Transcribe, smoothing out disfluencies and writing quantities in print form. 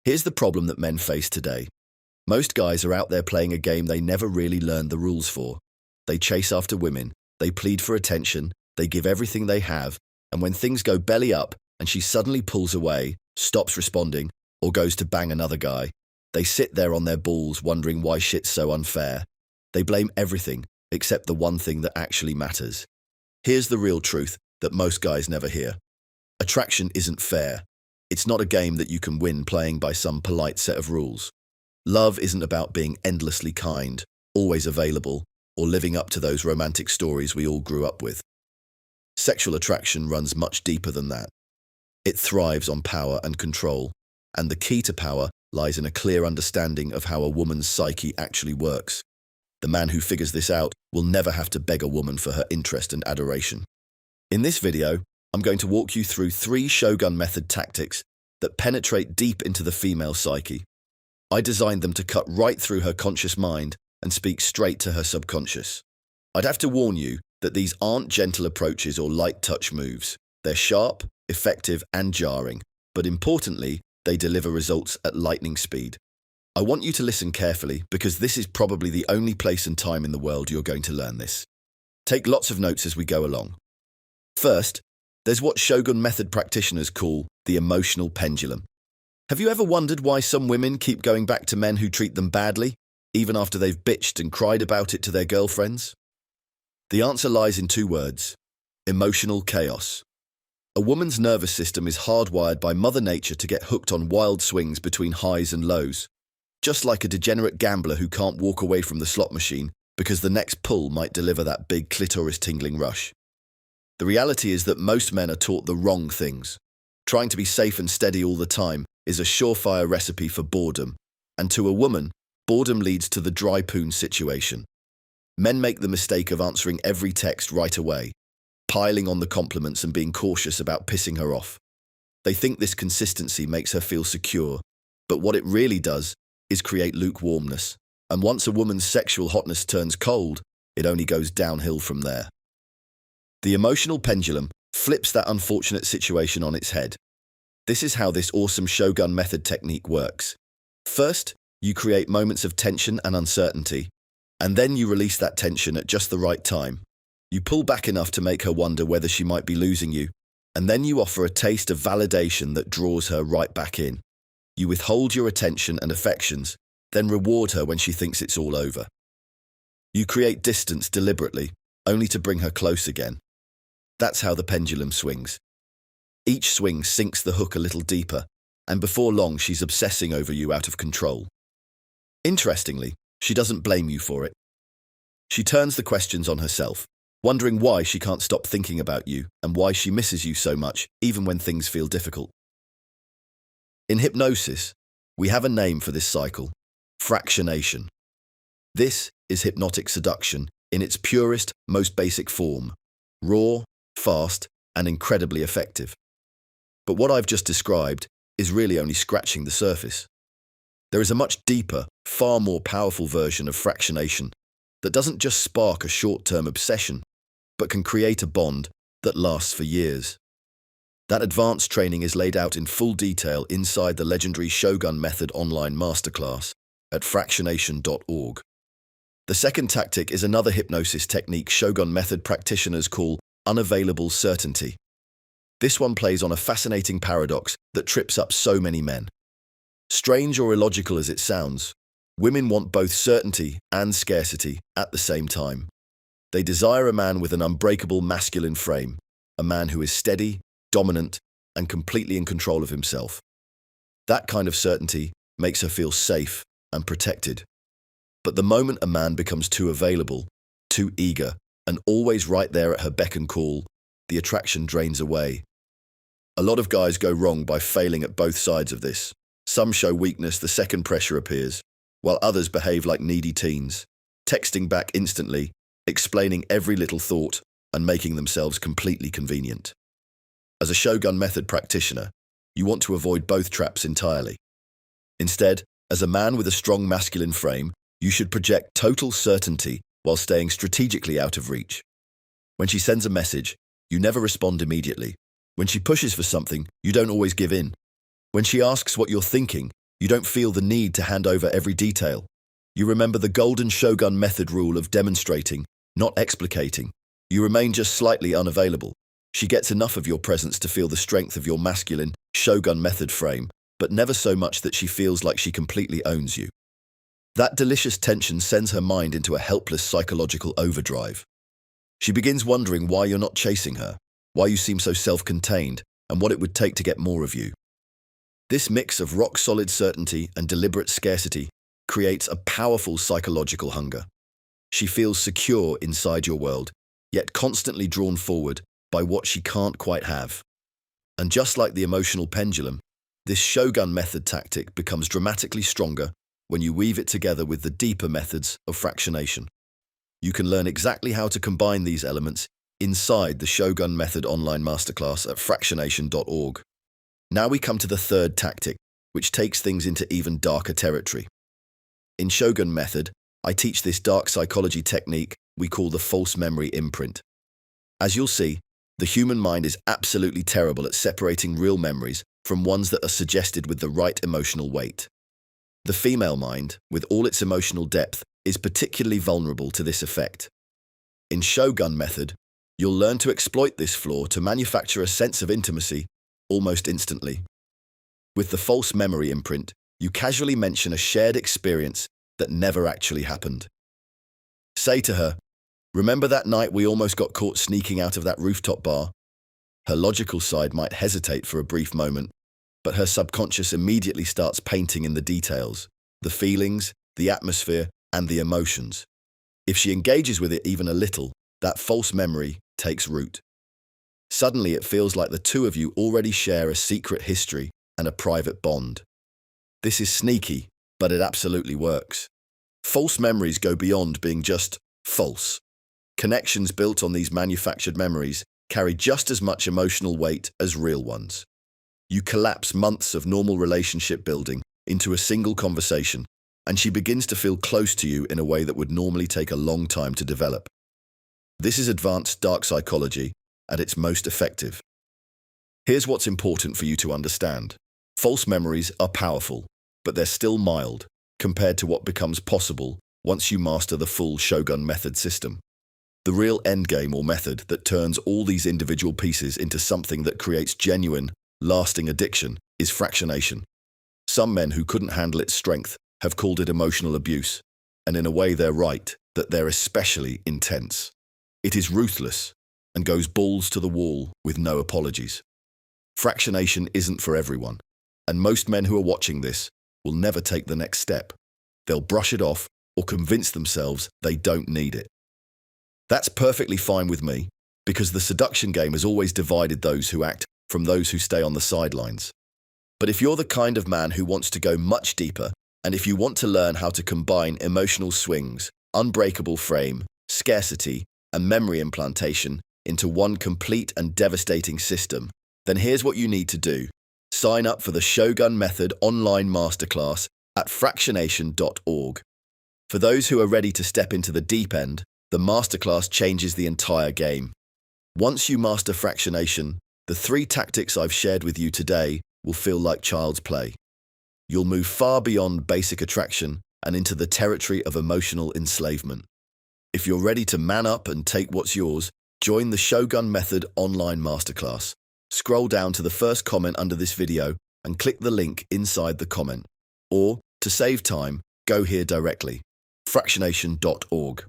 Here's the problem that men face today. Most guys are out there playing a game they never really learned the rules for. They chase after women, they plead for attention, they give everything they have, and when things go belly up and she suddenly pulls away, stops responding, or goes to bang another guy, they sit there on their balls wondering why shit's so unfair. They blame everything except the one thing that actually matters. Here's the real truth that most guys never hear. Attraction isn't fair. It's not a game that you can win playing by some polite set of rules. Love isn't about being endlessly kind, always available, or living up to those romantic stories we all grew up with. Sexual attraction runs much deeper than that. It thrives on power and control, and the key to power lies in a clear understanding of how a woman's psyche actually works. The man who figures this out will never have to beg a woman for her interest and adoration. In this video, I'm going to walk you through 3 Shogun Method tactics that penetrate deep into the female psyche. I designed them to cut right through her conscious mind and speak straight to her subconscious. I'd have to warn you that these aren't gentle approaches or light touch moves. They're sharp, effective, and jarring, but importantly, they deliver results at lightning speed. I want you to listen carefully because this is probably the only place and time in the world you're going to learn this. Take lots of notes as we go along. First, there's what Shogun Method practitioners call the emotional pendulum. Have you ever wondered why some women keep going back to men who treat them badly, even after they've bitched and cried about it to their girlfriends? The answer lies in 2 words: emotional chaos. A woman's nervous system is hardwired by Mother Nature to get hooked on wild swings between highs and lows, just like a degenerate gambler who can't walk away from the slot machine because the next pull might deliver that big clitoris-tingling rush. The reality is that most men are taught the wrong things. Trying to be safe and steady all the time is a surefire recipe for boredom, and to a woman, boredom leads to the dry poon situation. Men make the mistake of answering every text right away, piling on the compliments and being cautious about pissing her off. They think this consistency makes her feel secure, but what it really does is create lukewarmness, and once a woman's sexual hotness turns cold, it only goes downhill from there. The emotional pendulum flips that unfortunate situation on its head. This is how this awesome Shogun Method technique works. First, you create moments of tension and uncertainty, and then you release that tension at just the right time. You pull back enough to make her wonder whether she might be losing you, and then you offer a taste of validation that draws her right back in. You withhold your attention and affections, then reward her when she thinks it's all over. You create distance deliberately, only to bring her close again. That's how the pendulum swings. Each swing sinks the hook a little deeper, and before long she's obsessing over you out of control. Interestingly, she doesn't blame you for it. She turns the questions on herself, wondering why she can't stop thinking about you and why she misses you so much, even when things feel difficult. In hypnosis, we have a name for this cycle: fractionation. This is hypnotic seduction in its purest, most basic form: raw, fast, and incredibly effective. But what I've just described is really only scratching the surface. There is a much deeper, far more powerful version of fractionation that doesn't just spark a short-term obsession, but can create a bond that lasts for years. That advanced training is laid out in full detail inside the legendary Shogun Method online masterclass at fractionation.org. The second tactic is another hypnosis technique Shogun Method practitioners call Unavailable Certainty. This one plays on a fascinating paradox that trips up so many men. Strange or illogical as it sounds, women want both certainty and scarcity at the same time. They desire a man with an unbreakable masculine frame, a man who is steady, dominant, and completely in control of himself. That kind of certainty makes her feel safe and protected. But the moment a man becomes too available, too eager, and always right there at her beck and call, the attraction drains away. A lot of guys go wrong by failing at both sides of this. Some show weakness the second pressure appears, while others behave like needy teens, texting back instantly, explaining every little thought, and making themselves completely convenient. As a Shogun Method practitioner, you want to avoid both traps entirely. Instead, as a man with a strong masculine frame, you should project total certainty while staying strategically out of reach. When she sends a message, you never respond immediately. When she pushes for something, you don't always give in. When she asks what you're thinking, You don't feel the need to hand over every detail. You remember the golden Shogun Method rule of demonstrating, not explicating. You remain just slightly unavailable. She gets enough of your presence to feel the strength of your masculine Shogun Method frame, but never so much that she feels like she completely owns you. That delicious tension sends her mind into a helpless psychological overdrive. She begins wondering why you're not chasing her, why you seem so self-contained, and what it would take to get more of you. This mix of rock-solid certainty and deliberate scarcity creates a powerful psychological hunger. She feels secure inside your world, yet constantly drawn forward by what she can't quite have. And just like the emotional pendulum, this Shogun Method tactic becomes dramatically stronger when you weave it together with the deeper methods of fractionation. You can learn exactly how to combine these elements inside the Shogun Method online masterclass at fractionation.org. Now we come to the third tactic, which takes things into even darker territory. In Shogun Method, I teach this dark psychology technique we call the false memory imprint. As you'll see, the human mind is absolutely terrible at separating real memories from ones that are suggested with the right emotional weight. The female mind, with all its emotional depth, is particularly vulnerable to this effect. In Shogun Method, you'll learn to exploit this flaw to manufacture a sense of intimacy almost instantly. With the false memory imprint, you casually mention a shared experience that never actually happened. Say to her, "Remember that night we almost got caught sneaking out of that rooftop bar?" Her logical side might hesitate for a brief moment, but her subconscious immediately starts painting in the details, the feelings, the atmosphere, and the emotions. If she engages with it even a little, that false memory takes root. Suddenly it feels like the two of you already share a secret history and a private bond. This is sneaky, but it absolutely works. False memories go beyond being just false. Connections built on these manufactured memories carry just as much emotional weight as real ones. You collapse months of normal relationship building into a single conversation, and she begins to feel close to you in a way that would normally take a long time to develop. This is advanced dark psychology at its most effective. Here's what's important for you to understand. False memories are powerful, but they're still mild compared to what becomes possible once you master the full Shogun Method system. The real endgame or method that turns all these individual pieces into something that creates genuine, lasting addiction is fractionation. Some men who couldn't handle its strength have called it emotional abuse, and in a way they're right, that they're especially intense. It is ruthless and goes balls to the wall with no apologies. Fractionation isn't for everyone, and most men who are watching this will never take the next step. They'll brush it off or convince themselves they don't need it. That's perfectly fine with me, because the seduction game has always divided those who act from those who stay on the sidelines. But if you're the kind of man who wants to go much deeper, and if you want to learn how to combine emotional swings, unbreakable frame, scarcity, and memory implantation into one complete and devastating system, then here's what you need to do. Sign up for the Shogun Method online masterclass at fractionation.org. For those who are ready to step into the deep end, the masterclass changes the entire game. Once you master fractionation, the 3 tactics I've shared with you today will feel like child's play. You'll move far beyond basic attraction and into the territory of emotional enslavement. If you're ready to man up and take what's yours, join the Shogun Method online masterclass. Scroll down to the first comment under this video and click the link inside the comment. Or, to save time, go here directly, fractionation.org.